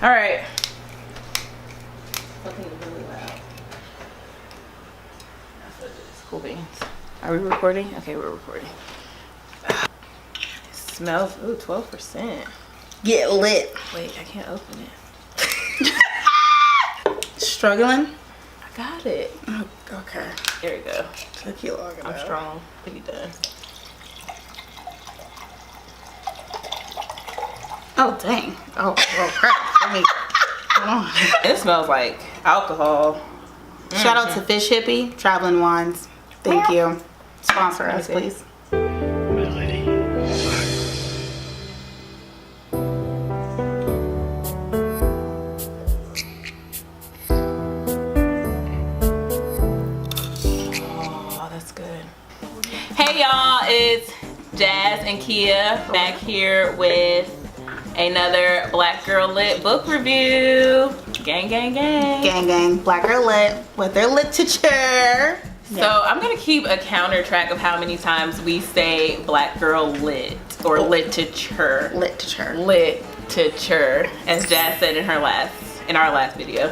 All right. Something is really loud. That's what it is. Cool beans. Are we recording? Okay, we're recording. It smells. Ooh, 12%. Get lit. Wait, I can't open it. Struggling? I got it. Oh, okay. There we go. Took you long enough. I'm strong. Pretty done. Oh, dang. Oh, crap. Let me, hold on. It smells like alcohol. Shout out to Fish Hippie, Traveling Wines. Thank you. Sponsor us, please. Oh, that's good. Hey y'all, it's Jazz and Kia back here with another Black Girl Lit book review. Gang, gang, gang. Gang, gang. Black Girl Lit with their literature. So I'm gonna keep a counter track of how many times we say Black Girl Lit or literature. Literature. Literature, as Jazz said in our last video.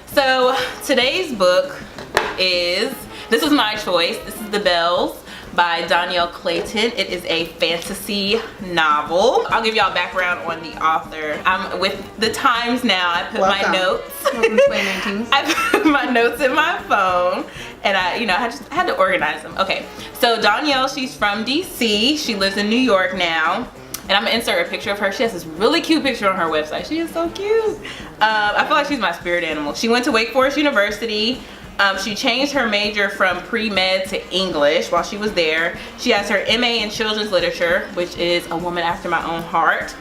So today's book is, this was my choice. This is The Bells by Dhonielle Clayton. It is a fantasy novel. I'll give y'all background on the author. I'm with the times now. I put my notes. Welcome to 2019. I put my notes in my phone, and I had to organize them. Okay, so Dhonielle, she's from DC. She lives in New York now. And I'm gonna insert a picture of her. She has this really cute picture on her website. She is so cute. I feel like she's my spirit animal. She went to Wake Forest University. She changed her major from pre-med to English while she was there. She has her MA in Children's Literature, which is a woman after my own heart.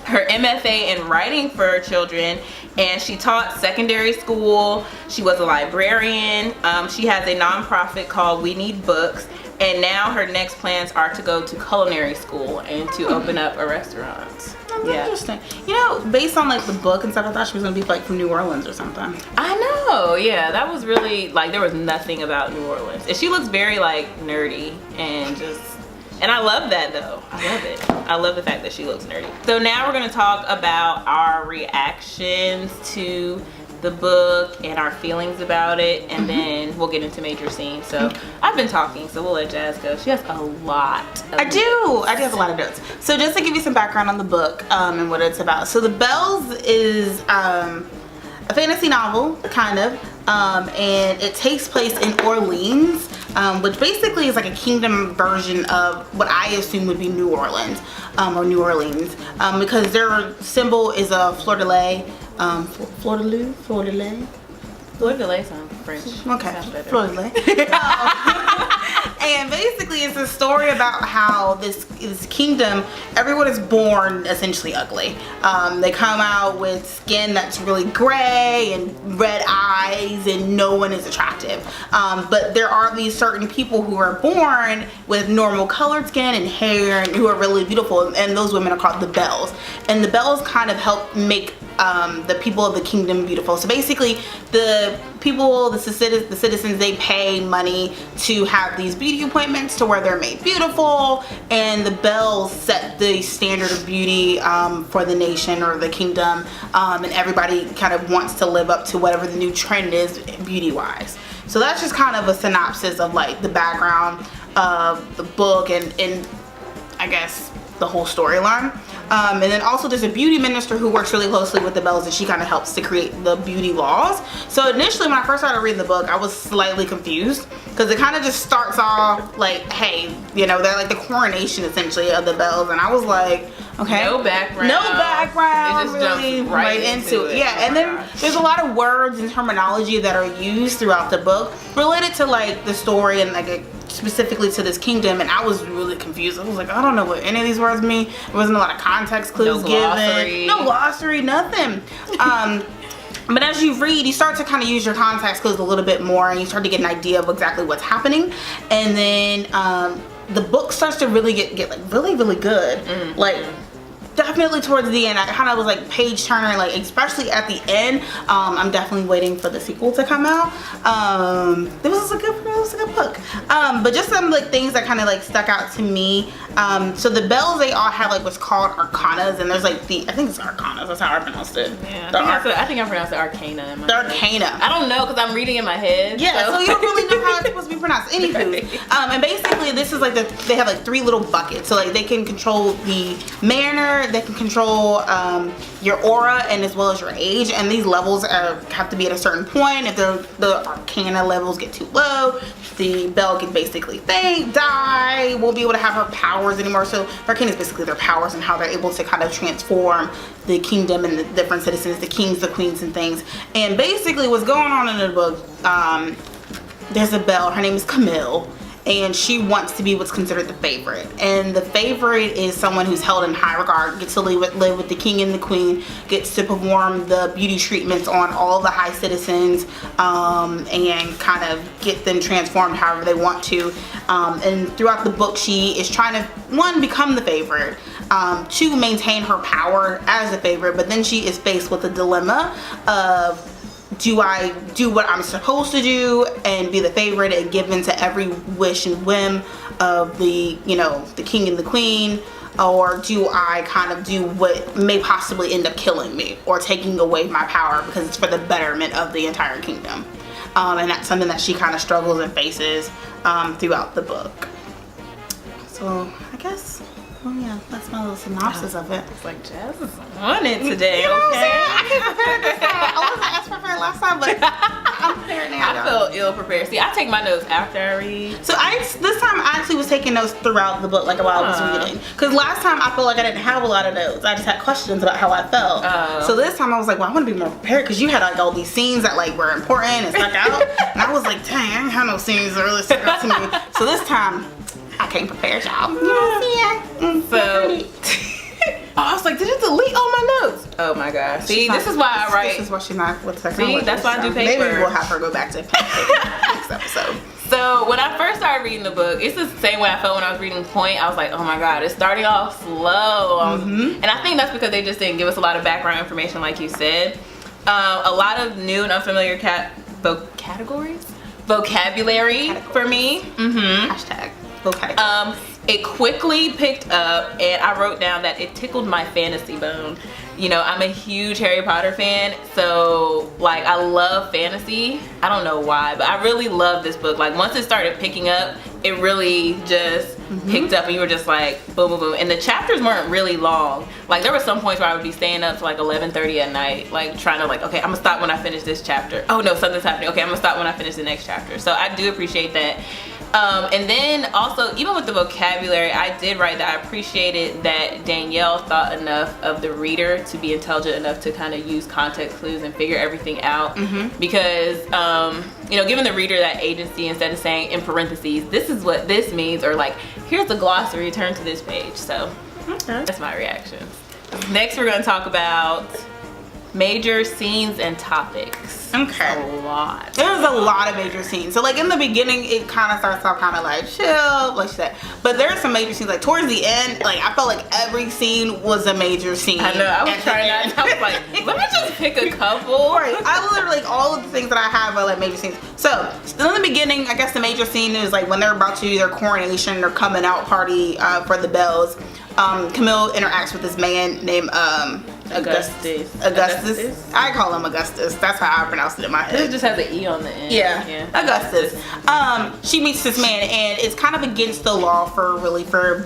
Her MFA in Writing for Children, and she taught secondary school. She was a librarian. She has a nonprofit called We Need Books, and now her next plans are to go to culinary school and to open up a restaurant. That's interesting. You know, based on like the book and stuff, I thought she was gonna be like from New Orleans or something. I know, yeah, that was really like, there was nothing about New Orleans, and she looks very like nerdy and and I love that though. I love it. I love the fact that she looks nerdy. So now we're gonna talk about our reactions to the book and our feelings about it, and then we'll get into major scenes. So I've been talking, so we'll let Jazz go. She has a lot of I do have a lot of notes. So just to give you some background on the book and what it's about. So The Bells is a fantasy novel, kind of, and it takes place in Orleans, which basically is like a kingdom version of what I assume would be New Orleans, or New Orleans, because their symbol is a fleur-de-lis. Fleur-de-lis sounds French. Okay, fleur-de-lis. And basically it's a story about how this kingdom, everyone is born essentially ugly. They come out with skin that's really gray and red eyes, and no one is attractive. But there are these certain people who are born with normal colored skin and hair and who are really beautiful, and those women are called the Bells. And the Bells kind of help make the people of the kingdom beautiful. So basically the people, the citizens, they pay money to have these beauty appointments to where they're made beautiful, and the Bells set the standard of beauty for the nation or the kingdom, and everybody kind of wants to live up to whatever the new trend is beauty wise. So that's just kind of a synopsis of like the background of the book and I guess the whole storyline. And then also there's a beauty minister who works really closely with the Bells, and she kind of helps to create the beauty laws. So initially when I first started reading the book, I was slightly confused because it kind of just starts off like, hey, you know, they're like the coronation essentially of the Bells, and I was like, okay, no background, it just really jumps right into it. Yeah, and then there's a lot of words and terminology that are used throughout the book related to like the story and like specifically to this kingdom, and I was really confused. I was like, I don't know what any of these words mean. There wasn't a lot of context clues given. No glossary, nothing. But as you read, you start to kind of use your context clues a little bit more, and you start to get an idea of exactly what's happening. And then the book starts to really get like really good. Like definitely towards the end, I kind of was like page turner, like especially at the end. I'm definitely waiting for the sequel to come out. It was a good book. But just some like things that kind of like stuck out to me. So the bells, they all have like what's called arcanas, and there's like I think it's arcanas. That's how I pronounced it. Yeah, I think I pronounced it arcana. The arcana. I don't know because I'm reading in my head. Yeah, so you don't really know how it's supposed to be pronounced. Anywho, and basically this is like they have like 3 little buckets. So like they can control the manner, they can control your aura, and as well as your age. And these levels have to be at a certain point. If the arcana levels get too low, the bell can basically faint, die, won't be able to have her powers anymore. So arcana is basically their powers and how they're able to kind of transform the kingdom and the different citizens, the kings, the queens, and things. And basically what's going on in the book, there's a belle, her name is Camille, and she wants to be what's considered the favorite. And the favorite is someone who's held in high regard, gets to live with the king and the queen, gets to perform the beauty treatments on all the high citizens, and kind of get them transformed however they want to. And throughout the book, she is trying to, 1, become the favorite, 2, maintain her power as the favorite, but then she is faced with a dilemma of, do I do what I'm supposed to do and be the favorite and give in to every wish and whim of the king and the queen, or do I kind of do what may possibly end up killing me or taking away my power because it's for the betterment of the entire kingdom? And that's something that she kind of struggles and faces throughout the book. So I guess, oh yeah, that's my little synopsis of it. It's like Jazz is on it today, you know what I'm okay? saying? I came prepared this time. I wasn't as prepared last time, but I'm prepared now. I feel ill prepared. See, I take my notes after I read. So this time I actually was taking notes throughout the book, like while I was reading. Because last time I felt like I didn't have a lot of notes. I just had questions about how I felt. So this time I was like, well, I want to be more prepared because you had like all these scenes that like were important and stuck out. And I was like, dang, I didn't have no scenes that really stuck out to me. So this time I came prepared, y'all. So I was like, did you delete all my notes? Oh my gosh. See, this is why I write. This is why she's not with the See, that's why I do paper. Maybe we'll have her go back to paper next episode. So when I first started reading the book, it's the same way I felt when I was reading Point. I was like, oh my god, it's starting off slow. And I think that's because they just didn't give us a lot of background information, like you said. A lot of new and unfamiliar vocabulary for me. Hashtag vocabulary. It quickly picked up, and I wrote down that it tickled my fantasy bone. You know, I'm a huge Harry Potter fan, so like I love fantasy. I don't know why, but I really love this book. Like once it started picking up, it really just picked up, and you were just like boom, boom, boom. And the chapters weren't really long. Like there were some points where I would be staying up to like 11:30 at night, like trying to like, okay, I'm gonna stop when I finish this chapter. Oh no, something's happening. Okay, I'm gonna stop when I finish the next chapter. So I do appreciate that. And then also, even with the vocabulary, I did write that I appreciated that Dhonielle thought enough of the reader to be intelligent enough to kind of use context clues and figure everything out. Because, you know, giving the reader that agency instead of saying in parentheses, this is what this means, or like, here's the glossary, turn to this page. So that's my reaction. Next, we're going to talk about major scenes and topics. Okay. A lot. There's a lot of major scenes. So like in the beginning, it kind of starts off kind of like chill, like she said. But there are some major scenes. Like towards the end, like I felt like every scene was a major scene. I know. I was trying not. I was like, let me just pick a couple. Right. I literally like all of the things that I have are like major scenes. So in the beginning, I guess the major scene is like when they're about to do their coronation, their coming out party for the bells. Camille interacts with this man named Augustus. I call him Augustus. That's how I pronounce it in my head. It just has an E on the end. Yeah. Augustus. She meets this man, and it's kind of against the law for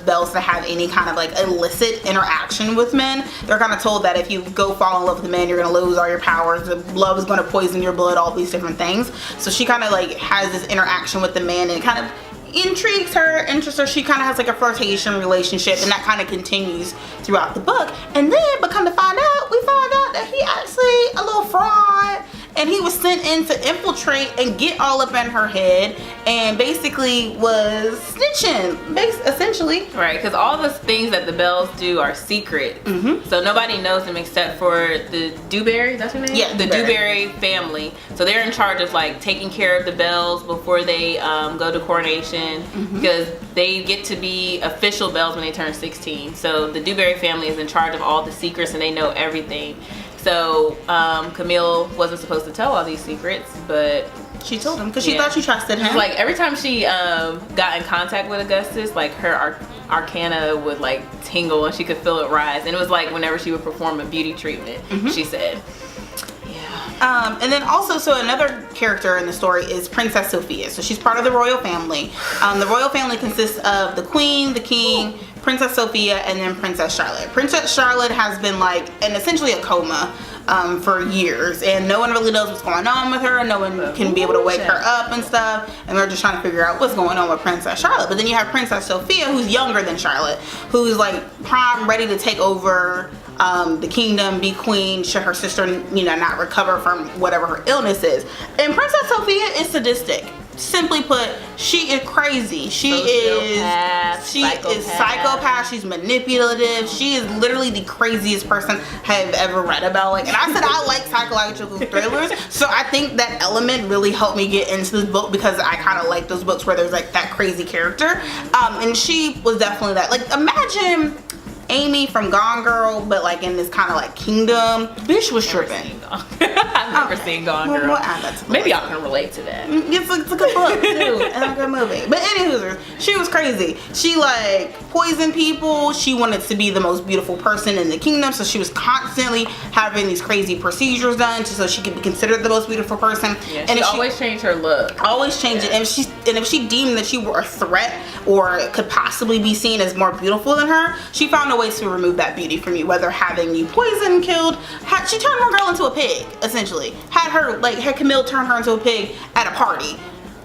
bells to have any kind of like illicit interaction with men. They're kind of told that if you go fall in love with a man, you're gonna lose all your powers. The love is gonna poison your blood, all these different things. So she kind of like has this interaction with the man, and kind of intrigues her, interests her. She kind of has like a flirtation relationship, and that kind of continues throughout the book. And then, but come to find out, we find out that he actually a little fraud, and he was sent in to infiltrate and get all up in her head, and basically was snitching, essentially. Right, because all the things that the Bells do are secret, so nobody knows them except for the Dewberry. That's her name. Yeah, the Dewberry family. So they're in charge of like taking care of the Bells before they go to coronation, because they get to be official Bells when they turn 16. So the Dewberry family is in charge of all the secrets, and they know everything. So Camille wasn't supposed to tell all these secrets, but she told him because she thought she trusted him. Like every time she got in contact with Augustus, like her arcana would like tingle and she could feel it rise, and it was like whenever she would perform a beauty treatment, she said. And then also, so another character in the story is Princess Sophia. So she's part of the royal family. The royal family consists of the queen, the king, Princess Sophia, and then Princess Charlotte. Princess Charlotte has been like in essentially a coma for years, and no one really knows what's going on with her. No one can be able to wake her up and stuff, and they're just trying to figure out what's going on with Princess Charlotte. But then you have Princess Sophia, who's younger than Charlotte, who's like prime, ready to take over the kingdom, be queen, should her sister, you know, not recover from whatever her illness is. And Princess Sophia is sadistic. Simply put, she is crazy. She is psychopath. She's manipulative. She is literally the craziest person I have ever read about. Like, and I said I like psychological thrillers, so I think that element really helped me get into this book, because I kind of like those books where there's like that crazy character. And she was definitely that. Like, imagine Amy from Gone Girl, but like in this kind of like kingdom. Bitch was tripping. I've never seen Gone Girl. Maybe y'all can relate to that. It's a good book too, and a good movie. But anywho, she was crazy. She like poisoned people. She wanted to be the most beautiful person in the kingdom, so she was constantly having these crazy procedures done so she could be considered the most beautiful person. Yeah, and she always changed her look. Always change it. And if she deemed that you were a threat or could possibly be seen as more beautiful than her, she found a way to remove that beauty from you, whether having you poisoned, killed. She turned her girl into a pig, essentially. Had Camille turn her into a pig at a party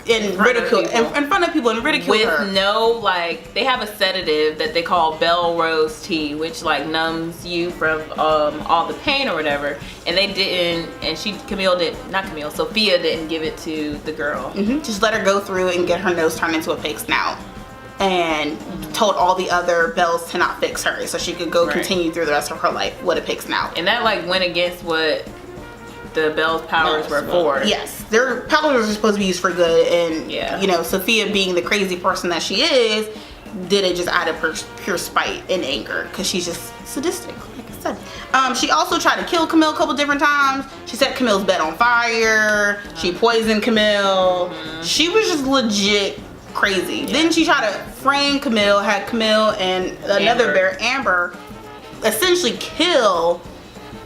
and ridicule in front of people and ridicule her. With no, like, they have a sedative that they call Bell Rose tea, which like numbs you from all the pain or whatever. And they didn't, and Sophia didn't give it to the girl. Just let her go through and get her nose turned into a pig snout, and told all the other Bells to not fix her, so she could go continue through the rest of her life with a pig snout. And that like went against what the Bells' powers were for. Yes, their powers are supposed to be used for good, and you know, Sophia, being the crazy person that she is, did it just out of pure spite and anger, because she's just sadistic, like I said. She also tried to kill Camille a couple different times. She set Camille's bed on fire. She poisoned Camille. She was just legit crazy. Then she tried to frame Camille, had Camille and another bear, Amber, essentially kill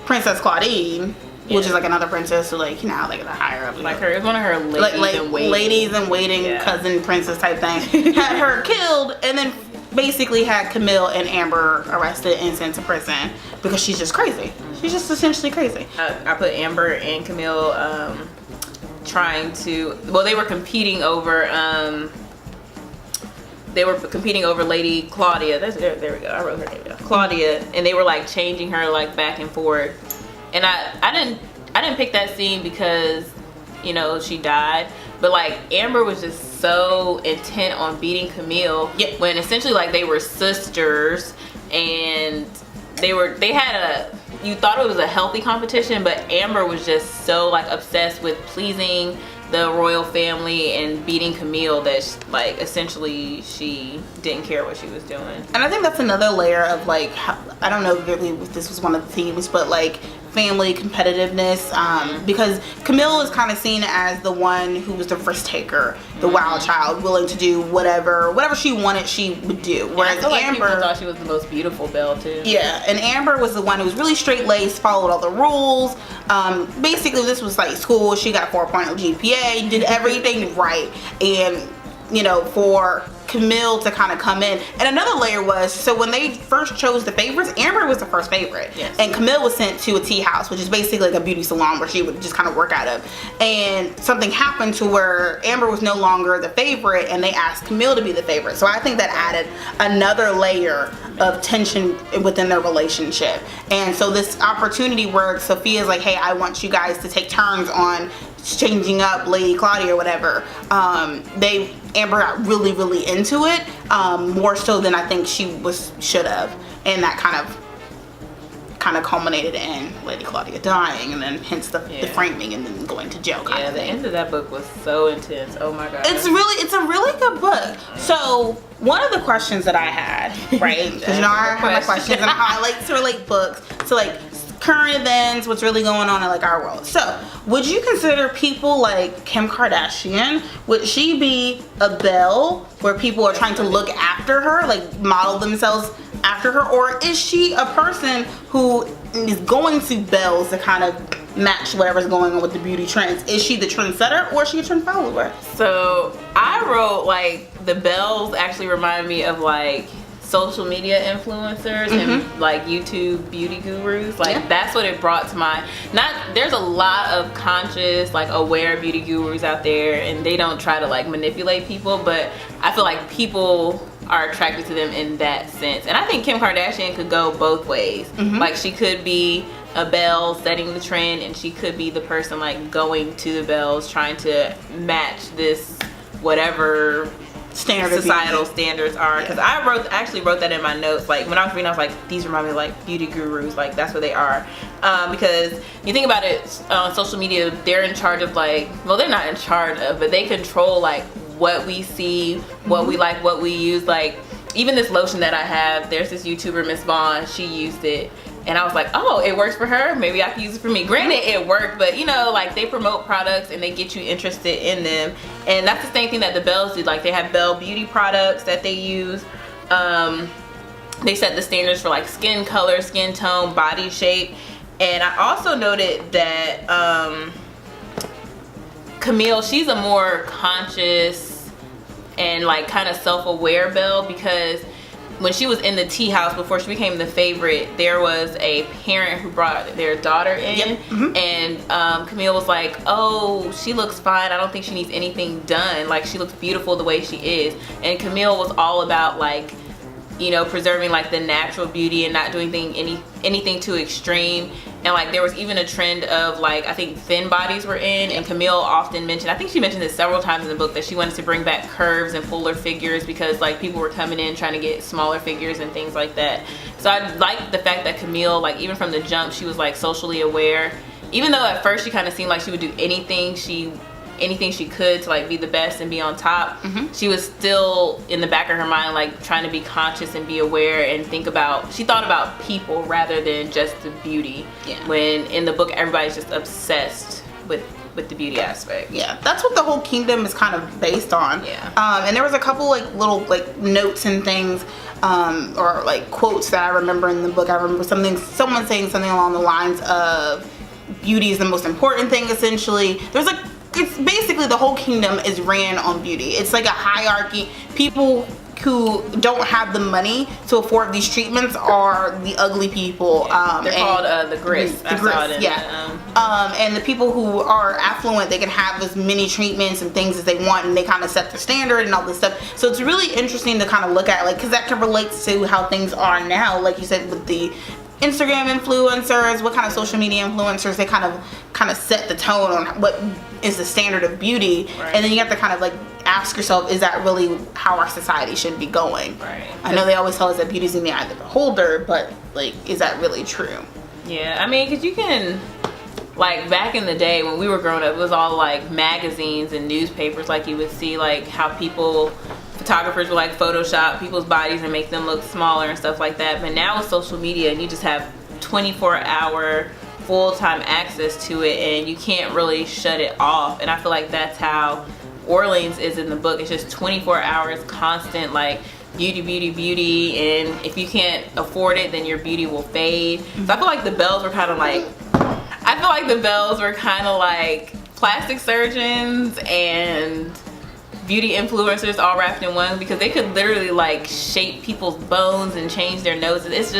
Princess Claudine, which is like another princess, so like, you know, like the higher up, like her, it's one of her ladies in waiting, cousin princess type thing. Had her killed, and then basically had Camille and Amber arrested and sent to prison because she's just crazy. She's just essentially crazy. I put Amber and Camille trying to, well, they were competing over Lady Claudia. There we go. I wrote her name down. Claudia, and they were like changing her like back and forth. And I didn't pick that scene because, you know, she died. But like Amber was just so intent on beating Camille when essentially like they were sisters, and you thought it was a healthy competition, but Amber was just so like obsessed with pleasing the royal family and beating Camille that like essentially she didn't care what she was doing. And I think that's another layer of like, I don't know really if this was one of the themes, but like family competitiveness, because Camille is kind of seen as the one who was the risk taker, the wild child, willing to do whatever she wanted, she would do. Whereas I feel like Amber, people thought she was the most beautiful Belle too. Yeah, and Amber was the one who was really straight laced, followed all the rules. Basically, this was like school. She got 4.0 GPA, did everything right, and you know, for Camille to kind of come in. And another layer was, so when they first chose the favorites, Amber was the first favorite. Yes. And Camille was sent to a tea house, which is basically like a beauty salon where she would just kind of work out of. And something happened to where Amber was no longer the favorite, and they asked Camille to be the favorite. So I think that added another layer of tension within their relationship. And so this opportunity where Sophia's like, hey, I want you guys to take turns on changing up Lady Claudia or whatever, Amber got really, really into it, more so than I think she should have, and that kind of culminated in Lady Claudia dying, and then hence the framing, and then going to jail kind of thing. The end of that book was so intense. Oh my god. It's a really good book. So one of the questions that I had, right, because I have my questions and how I like to relate books to like current events, what's really going on in like our world. So would you consider people like Kim Kardashian, would she be a Belle where people are trying to look after her, like model themselves after her, or is she a person who is going to Belle's to kind of match whatever's going on with the beauty trends? Is she the trendsetter, or is she a trend follower? So I wrote like the Bells actually remind me of like social media influencers and like YouTube beauty gurus. Like that's what it brought to mind. There's a lot of conscious, like aware beauty gurus out there, and they don't try to like manipulate people, but I feel like people are attracted to them in that sense. And I think Kim Kardashian could go both ways. Like she could be a Belle setting the trend, and she could be the person like going to the Bells trying to match this whatever societal standards are. Because I actually wrote that in my notes. Like when I was reading, I was like, these remind me of like beauty gurus. Like that's what they are. Because you think about it, on social media, they're in charge of like, well, they're not in charge of, but they control like what we see, what we like, what we use. Like even this lotion that I have, there's this YouTuber, Miss Vaughn, she used it. And I was like, oh, it works for her. Maybe I can use it for me. Granted, it worked, but you know, like they promote products and they get you interested in them. And that's the same thing that the Bells do. Like they have Belle beauty products that they use. They set the standards for like skin color, skin tone, body shape. And I also noted that Camille, she's a more conscious and like kind of self-aware Belle, because when she was in the tea house before she became the favorite, there was a parent who brought their daughter in, and Camille was like, oh, she looks fine, I don't think she needs anything done, like she looks beautiful the way she is. And Camille was all about like, you know, preserving like the natural beauty and not doing anything too extreme. And like there was even a trend of like, I think thin bodies were in, and Camille often mentioned, I think she mentioned this several times in the book, that she wanted to bring back curves and fuller figures because like people were coming in trying to get smaller figures and things like that. So I like the fact that Camille, like even from the jump, she was like socially aware. Even though at first she kind of seemed like she would do anything she could to like be the best and be on top, she was still in the back of her mind like trying to be conscious and be aware and she thought about people rather than just the beauty. When in the book everybody's just obsessed with the beauty aspect. That's what the whole kingdom is kind of based on. And there was a couple like little like notes and things, or like quotes that I remember in the book. I remember someone saying something along the lines of beauty is the most important thing, essentially. There's like, it's basically the whole kingdom is ran on beauty. It's like a hierarchy. People who don't have the money to afford these treatments are the ugly people. They're called the grits. The grits, and the people who are affluent, they can have as many treatments and things as they want, and they kind of set the standard and all this stuff. So it's really interesting to kind of look at, like, because that can relate to how things are now, like you said, with the Instagram influencers, what kind of social media influencers, they kind of set the tone on what is the standard of beauty, and then you have to kind of like ask yourself, is that really how our society should be going? I know they always tell us that beauty's in the eye of the beholder, but like, is that really true? I mean, because you can, like back in the day when we were growing up, it was all like magazines and newspapers, like you would see like how photographers would like Photoshop people's bodies and make them look smaller and stuff like that. But now with social media, you just have 24-hour full-time access to it, and you can't really shut it off. And I feel like that's how Orleans is in the book. It's just 24 hours constant, like beauty, and if you can't afford it, then your beauty will fade. So I feel like the Bells were kind of like plastic surgeons and beauty influencers all wrapped in one, because they could literally like shape people's bones and change their noses.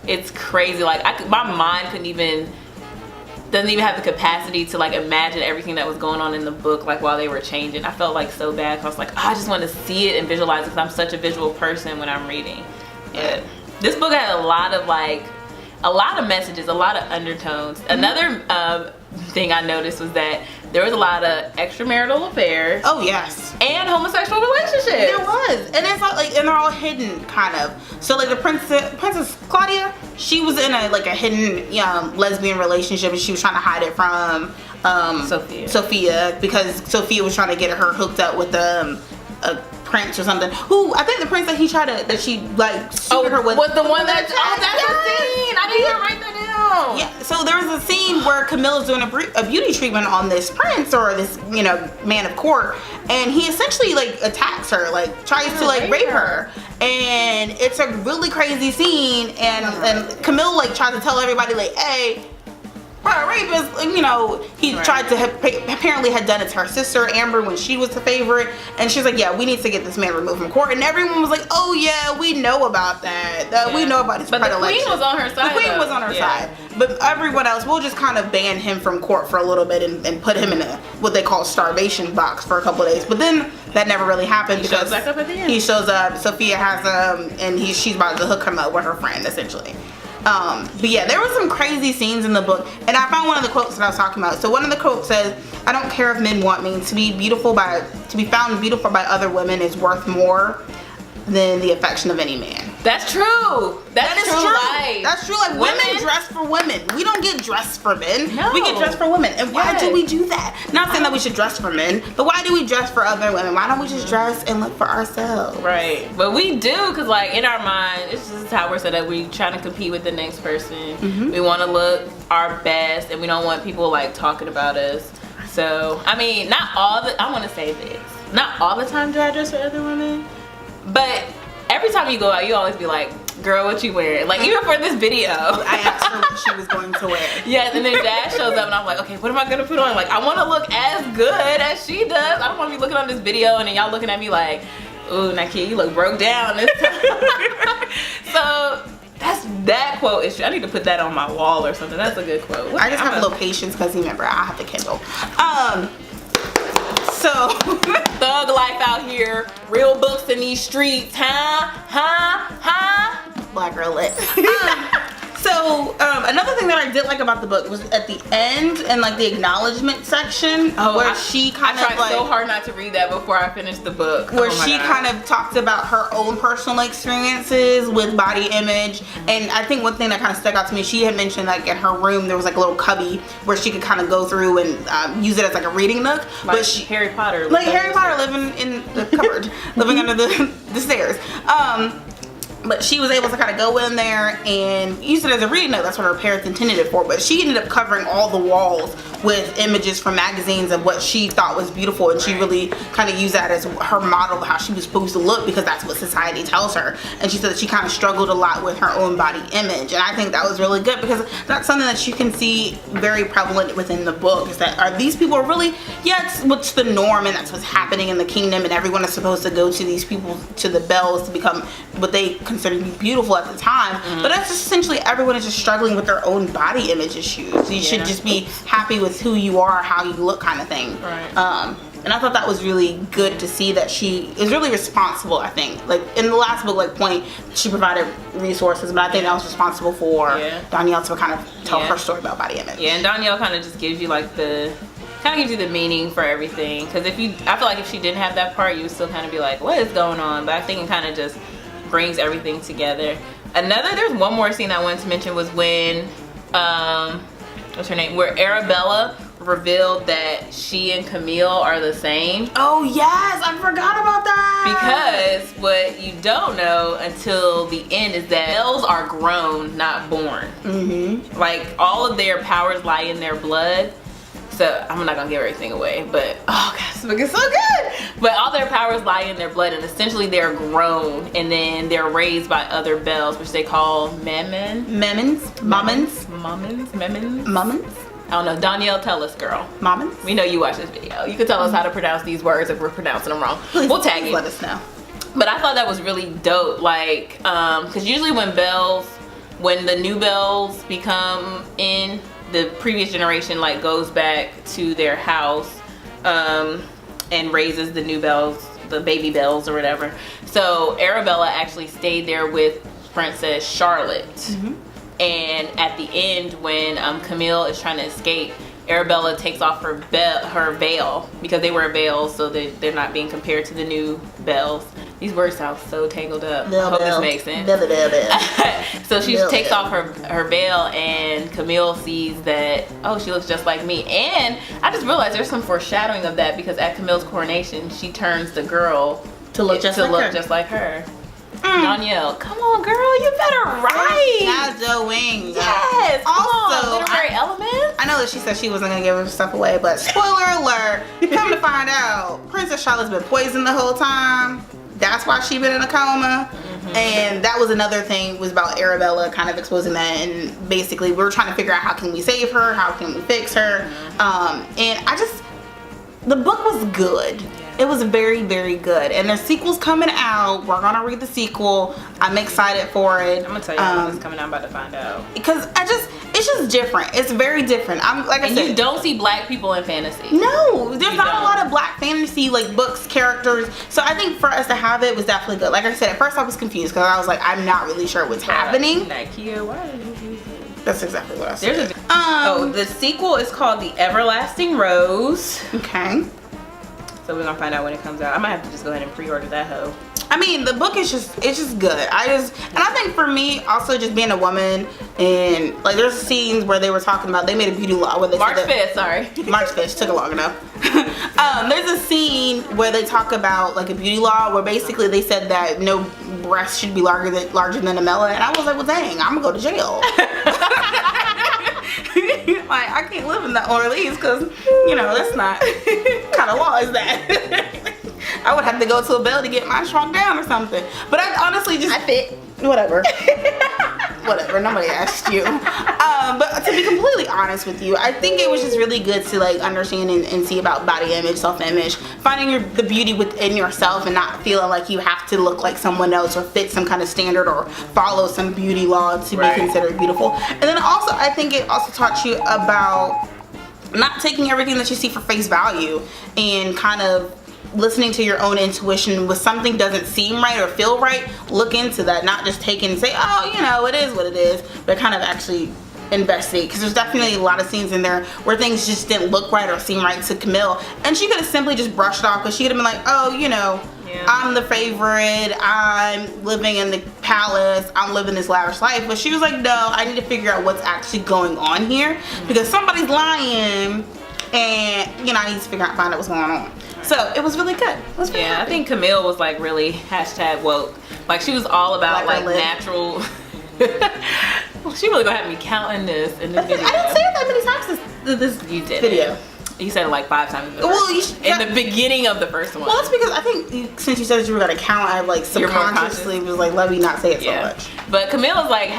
It's crazy. Like my mind doesn't even have the capacity to like imagine everything that was going on in the book, like while they were changing. I felt like so bad. I was like, I just want to see it and visualize it, because I'm such a visual person when I'm reading. Yeah. This book had a lot of messages, a lot of undertones. Another thing I noticed was that there was a lot of extramarital affairs. Oh yes. And homosexual relationships. There was, and it's like, and they're all hidden, kind of. So like the Princess Claudia, she was in a hidden lesbian relationship, and she was trying to hide it from Sophia, because Sophia was trying to get her hooked up with a prince or something. Who I think the prince that she like sued her with was the one that's the scene. I didn't even write that down. Yeah. So there was a scene where Camilla's doing a beauty treatment on this prince, or this man of court, and he essentially like attacks her, like tries to like rape her. And it's a really crazy scene, and Camilla like tries to tell everybody like, hey, a rapist, he tried to apparently had done it to her sister Amber when she was the favorite, and she's like, yeah, we need to get this man removed from court. And everyone was like, oh yeah, we know about that. We know about his predilection. But the queen was on her side. The queen was on her side, but everyone else, we'll just kind of ban him from court for a little bit and put him in what they call starvation box for a couple of days. But then that never really happened, because shows back up at the end. He shows up, Sophia has and she's about to hook him up with her friend essentially. But yeah, there were some crazy scenes in the book, and I found one of the quotes that I was talking about. So one of the quotes says, I don't care if men want me, to be found beautiful by other women is worth more than the affection of any man. That's true. That is true. Life. That's true. Like women dress for women. We don't get dressed for men. No. We get dressed for women. And why do we do that? Not saying that we should dress for men, but why do we dress for other women? Why don't we just dress and look for ourselves? Right. But we do, because like in our mind, it's just how we're set up. We trying to compete with the next person. Mm-hmm. We want to look our best, and we don't want people like talking about us. So I mean, I want to say this. Not all the time do I dress for other women, but every time you go out, you always be like, girl, what you wearing? Like, even for this video. I asked her what she was going to wear. Yes, and then Dash shows up, and I'm like, okay, what am I going to put on? Like, I want to look as good as she does. I don't want to be looking on this video, and then y'all looking at me like, ooh, Nikea, you look broke down this time. So, that quote is true. I need to put that on my wall or something. That's a good quote. I just have locations, because remember, I have the Kindle. So thug life out here, real books in these streets, Black girl lit. So another thing that I did like about the book was at the end and like the acknowledgement section, where she kind of I tried so hard not to read that before I finished the book. Where she kind of talked about her own personal experiences with body image. And I think one thing that kind of stuck out to me, she had mentioned like in her room there was like a little cubby where she could kind of go through and use it as like a reading nook. Like but Harry Potter. Like Harry Potter living in the cupboard, living under the stairs. But she was able to kind of go in there and use it as a reading note. That's what her parents intended it for. But she ended up covering all the walls with images from magazines of what she thought was beautiful. And she really kind of used that as her model of how she was supposed to look, because that's what society tells her. And she said that she kind of struggled a lot with her own body image. And I think that was really good, because that's something that you can see very prevalent within the book. Is that, are these people really, it's what's the norm, and that's what's happening in the kingdom, and everyone is supposed to go to these people, to the bells, to become what they consider to be beautiful at the time. But that's just essentially everyone is just struggling with their own body image issues. So you should just be happy with who you are, how you look, kind of thing. Right. And I thought that was really good to see that she is really responsible. I think, like in the last book, like Point, she provided resources, but I think that was responsible for Dhonielle to kind of tell her story about body image. Yeah, and Dhonielle kind of just gives you like the meaning for everything. Because I feel like if she didn't have that part, you would still kind of be like, what is going on? But I think it kind of just brings everything together. There's one more scene I wanted to mention was when, what's her name? Where Arabella revealed that she and Camille are the same. Oh yes, I forgot about that. Because what you don't know until the end is that elves are grown, not born. Like all of their powers lie in their blood. So I'm not gonna give everything away, but oh god, this book is so good. But all their powers lie in their blood, and essentially they're grown, and then they're raised by other bells, which they call Mummins. don't know. Dhonielle, tell us, girl. Mamas? We know you watch this video. You can tell us how to pronounce these words if we're pronouncing them wrong. Please, we'll tag you. let us know. But I thought that was really dope. Like, because usually when the new Bells become in, the previous generation like goes back to their house and raises the new Bells, the baby Bells or whatever. So Arabella actually stayed there with Princess Charlotte. And at the end, when Camille is trying to escape, Arabella takes off her veil because they wear veils, so they're not being compared to the new Bells. These words sound so tangled up. I hope this makes sense. So she takes off her veil, and Camille sees that, oh, she looks just like me. And I just realized there's some foreshadowing of that, because at Camille's coronation, she turns the girl to look just like her. Dhonielle, come on, girl, you better write. Shadowing. Yes. Also, literary elements. I know that she said she wasn't gonna give her stuff away, but spoiler alert! Come to find out, Princess Charlotte's been poisoned the whole time. That's why she been in a coma. And that was another thing, was about Arabella kind of exposing that, and basically we were trying to figure out how can we save her, how can we fix her. And the book was good. It was very, very good. And there's sequels coming out. We're gonna read the sequel. I'm excited for it. I'm gonna tell you when it's coming out. I'm about to find out. Because it's just different. It's very different. I said, you don't see black people in fantasy. No, there's not a lot of black fantasy like books, characters. So I think for us to have it was definitely good. Like I said, at first I was confused because I was like, I'm not really sure what's happening. Nikea, why are you confused? That's exactly what I said. The sequel is called The Everlasting Rose. Okay. So we're gonna find out when it comes out. I might have to just go ahead and pre-order that hoe. I mean, the book is just good. And I think for me, also just being a woman, and like there's scenes where they were talking about, they made a beauty law where they March 5th, sorry. March 5th, took it long enough. There's a scene where they talk about like a beauty law where basically they said that no breast should be larger than a melon, and I was like, well dang, I'm gonna go to jail. Like, I can't live in that Orleans because, that's not, what kind of law is that? I would have to go to a bell to get mine shrunk down or something. But I honestly just... I fit. Whatever. Whatever, nobody asked you. But to be completely honest with you, I think it was just really good to like understand and see about body image, self-image, finding the beauty within yourself and not feeling like you have to look like someone else or fit some kind of standard or follow some beauty law to be considered beautiful. And then also, I think it also taught you about not taking everything that you see for face value and kind of listening to your own intuition. When something doesn't seem right or feel right, look into that, not just take it and say, oh, it is what it is, but kind of actually investigate, because there's definitely a lot of scenes in there where things just didn't look right or seem right to Camille, and she could have simply just brushed it off, because she could have been like, oh, I'm the favorite, I'm living in the palace, I'm living this lavish life. But she was like, no, I need to figure out what's actually going on here, because somebody's lying, and I need to find out what's going on. So it was really good. I think Camille was like really #woke. Like she was all about like natural. Well, she really gonna have me counting this in this video. I didn't say it that many times this you did video. You said it like 5 times in the beginning of the first one. Well, that's because I think since you said that you were gonna count, I like subconsciously was like, let me not say it so much. But Camille is like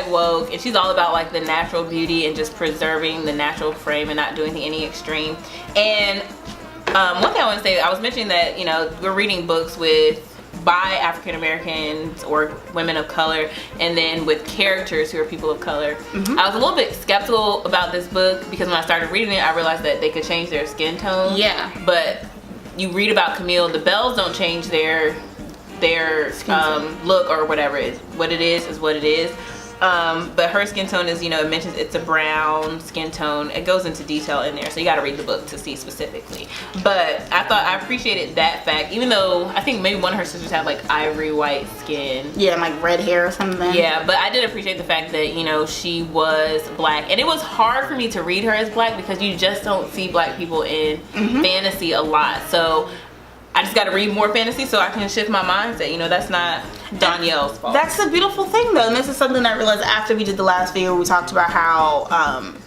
#woke, and she's all about like the natural beauty and just preserving the natural frame and not doing any extreme. And one thing I want to say, I was mentioning that we're reading books by African Americans or women of color, and then with characters who are people of color. I was a little bit skeptical about this book because when I started reading it, I realized that they could change their skin tone. Yeah. But you read about Camille, the Bells don't change their look or whatever. What it is what it is. But her skin tone is, it mentions it's a brown skin tone. It goes into detail in there, so you got to read the book to see specifically. But I appreciated that fact, even though I think maybe one of her sisters had like ivory white skin. Yeah, and like red hair or something. Yeah, but I did appreciate the fact that, she was black. And it was hard for me to read her as black because you just don't see black people in fantasy a lot. So I just got to read more fantasy so I can shift my mindset. You know, that's not Dhonielle's fault. That's the beautiful thing though, and this is something I realized after we did the last video where we talked about how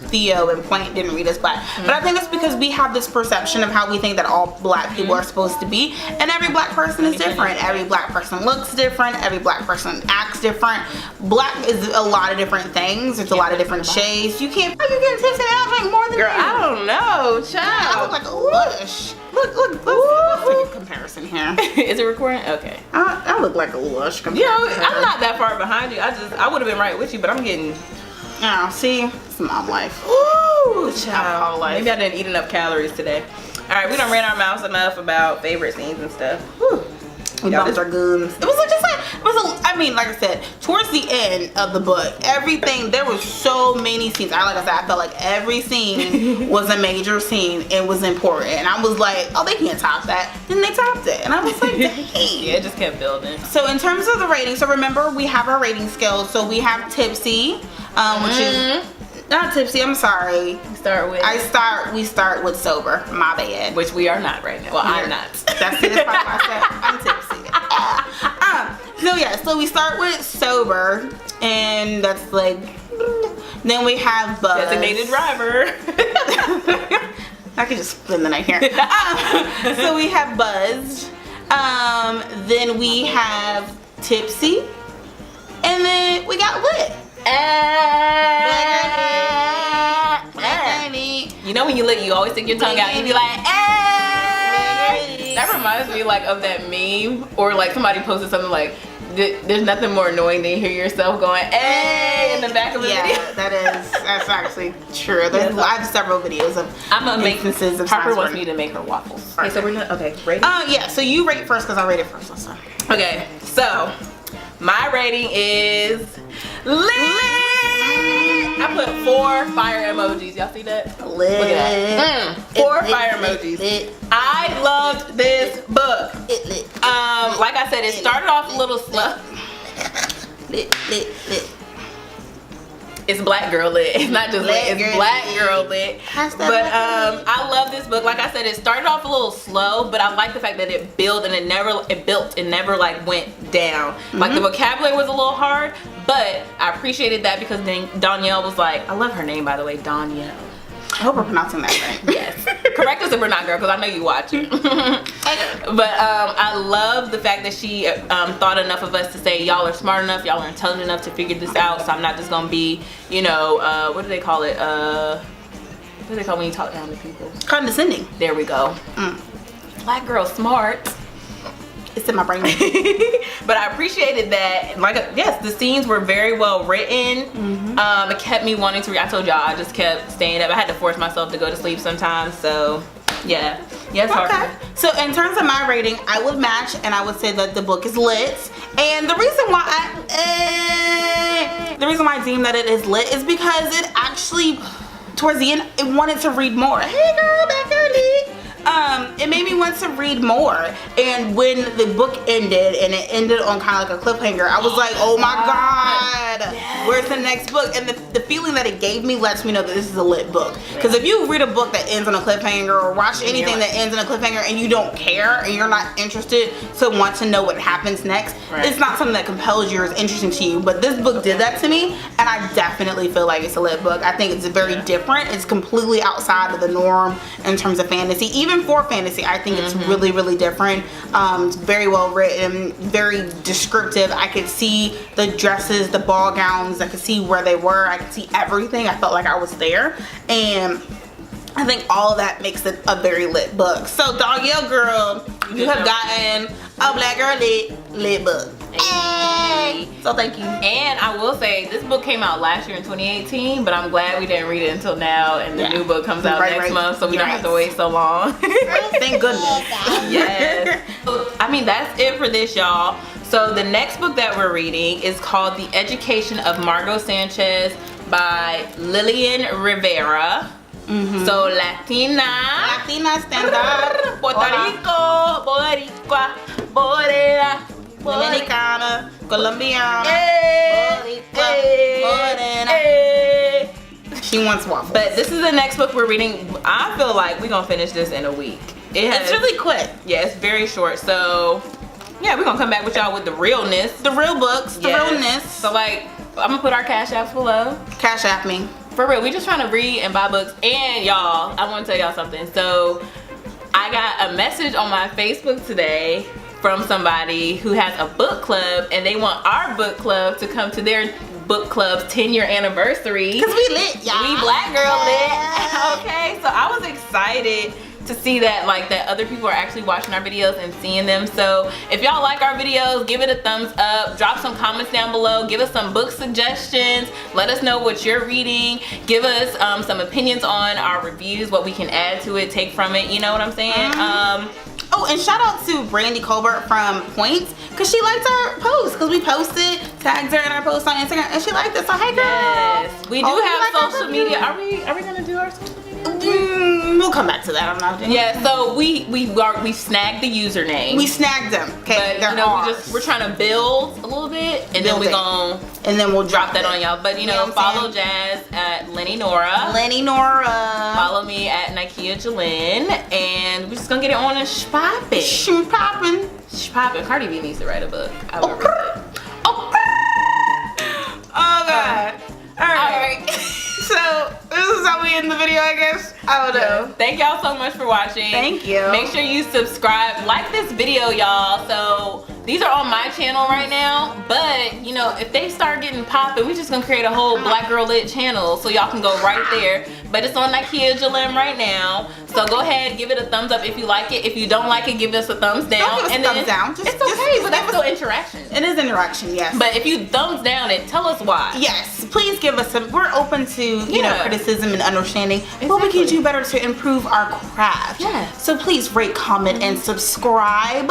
Theo and Point didn't read as black. But I think it's because we have this perception of how we think that all black people are supposed to be, and every black person is different. Every black person looks different, every black person acts different. Black is a lot of different things. It's a lot of different shades. You can't tips and ass like more than Girl, me. I don't know, child. I look like a lush. Look, let's take a comparison here. Is it recording? Okay. I look like a lush compared You know, to her. I'm not that far behind you. I would have been right with you, but I'm getting. Oh, see, it's mom life. Ooh, child. Alcohol life. Maybe I didn't eat enough calories today. All right, we done ran our mouths enough about favorite scenes and stuff. Whew. We bumped our guns. It was I mean, like I said, towards the end of the book, everything, there was so many scenes. Like I said, I felt like every scene was a major scene and was important. And I was like, oh, they can't top that. Then they topped it. And I was like, dang. Yeah, it just kept building. So in terms of the rating, so remember we have our rating scale. So we have tipsy, which is not tipsy, I'm sorry. We start with sober, my bad. Which we are not right now. Well, I'm not. That's it, that's probably why I said I'm tipsy. So yeah, so we start with sober, and that's like, then we have buzz. Designated driver. I could just spend the night here. So we have buzzed, then we have tipsy, and then we got lit. You know when you lit, you always stick your tongue out and you be like, That reminds me like of that meme, or like somebody posted something like, there's nothing more annoying than you hear yourself going, "Hey!" in the back of the video. Yeah, that's actually true. I have several videos of instances of Harper wants me to make her waffles. Okay, so we're gonna rate. Yeah, so you rate first because I rated first last time. Okay, so my rating is lit. I put 4 fire emojis. Y'all see that? Lit. Look at that. 4 fire emojis. Lit. I loved this book. Lit. Like I said, it started off a little slow. Lit. It's black girl lit. It's not just lit. It's black girl lit. But I love this book. Like I said, it started off a little slow, but I like the fact that it built and it never like went down. Like the vocabulary was a little hard, but I appreciated that because then Dhonielle was like, I love her name by the way, Dhonielle. I hope we're pronouncing that right. Yes. Correct us if we're not, girl, because I know you watch it. But I love the fact that she thought enough of us to say, y'all are smart enough, y'all are intelligent enough to figure this out, so I'm not just going to be, you know, what do they call it? What do they call when you talk down to people? Condescending. There we go. Black girl smart. It's in my brain. But I appreciated that. Like, yes, the scenes were very well written. It kept me wanting to read. I told y'all I just kept staying up. I had to force myself to go to sleep sometimes. So yeah, yes. Okay. So in terms of my rating, I would match, and I would say that the book is lit. And the reason why I deem that it is lit is because it actually, towards the end, it wanted to read more. Hey girl, back there, lit. It made me want to read more, and when the book ended and it ended on kind of like a cliffhanger, I was like, oh my god, where's the next book? And the feeling that it gave me lets me know that this is a lit book, because if you read a book that ends on a cliffhanger or watch anything that ends on a cliffhanger and you don't care and you're not interested to want to know what happens next, it's not something that compels you or is interesting to you. But this book did that to me, and I definitely feel like it's a lit book. I think it's very different. It's completely outside of the norm in terms of fantasy. Even for fantasy, I think it's really, really different. It's very well written, very descriptive. I could see the dresses, the ball gowns. I could see where they were. I could see everything. I felt like I was there, and I think all of that makes it a very lit book. So Dhonielle girl, you have gotten a black girl lit book. Hey. So thank you. And I will say, this book came out last year in 2018, but I'm glad we didn't read it until now, and the new book comes out next month, so we don't have to wait so long. Thank goodness. Yes. So, I mean, that's it for this, y'all. So the next book that we're reading is called The Education of Margot Sanchez by Lillian Rivera. So Latina standard, Puerto Rico, Boricua, Borera, Dominicana, Colombiana, She wants waffles. But this is the next book we're reading. I feel like we're gonna finish this in a week. It's really quick. Yeah, it's very short. So yeah, we're gonna come back with y'all with the realness, the real books, the realness. So like, I'm gonna put our cash apps below. Cash app me. For real, we just trying to read and buy books. And y'all, I want to tell y'all something. So I got a message on my Facebook today from somebody who has a book club, and they want our book club to come to their book club's 10-year anniversary. Cause we lit, y'all. We black girl lit. Okay, so I was excited to see that other people are actually watching our videos and seeing them. So if y'all like our videos, give it a thumbs up, drop some comments down below, give us some book suggestions, let us know what you're reading, give us some opinions on our reviews, what we can add to it, take from it, you know what I'm saying? Oh, and shout out to Brandy Colbert from Points, because she liked our post, because we posted, tagged her in our post on Instagram, and she liked it. So hey girl. Yes, we do have social media. Are we gonna do our social media? We'll come back to that. I'm not doing Yeah, so we snagged the username. We snagged them. Okay, but you know, we're trying to build a little bit, and then we'll drop that on y'all. But you know, follow Jazz at Lenny Nora. Lenny Nora. Follow me at Nikea JaLynn, and we're just gonna get it on and shpoppin'. Shpoppin'. Cardi B needs to write a book. I would read it. Oh god. All right. So this is how we end the video, I guess. I don't know. Thank y'all so much for watching. Thank you. Make sure you subscribe, like this video, y'all. So these are on my channel right now, but you know, if they start getting popping, we're just gonna create a whole Black Girl Lit channel, so y'all can go right there. But it's on Nikea JaLynn right now, so go ahead, give it a thumbs up if you like it. If you don't like it, give us a thumbs down. Don't give us a thumbs down. It's okay, but that's still interaction. It is interaction, yes. But if you thumbs down it, tell us why. Yes, please give us some. We're open to you know, criticism and understanding, but we can do better to improve our craft. Yeah. So please rate, comment, and subscribe.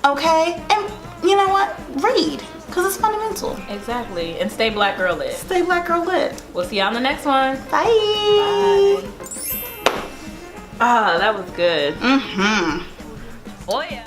Okay, and you know what? Read, because it's fundamental. Exactly, and stay Black Girl Lit. Stay Black Girl Lit. We'll see y'all in the next one. Bye. Bye. Ah, that was good. Mm-hmm. Oh yeah.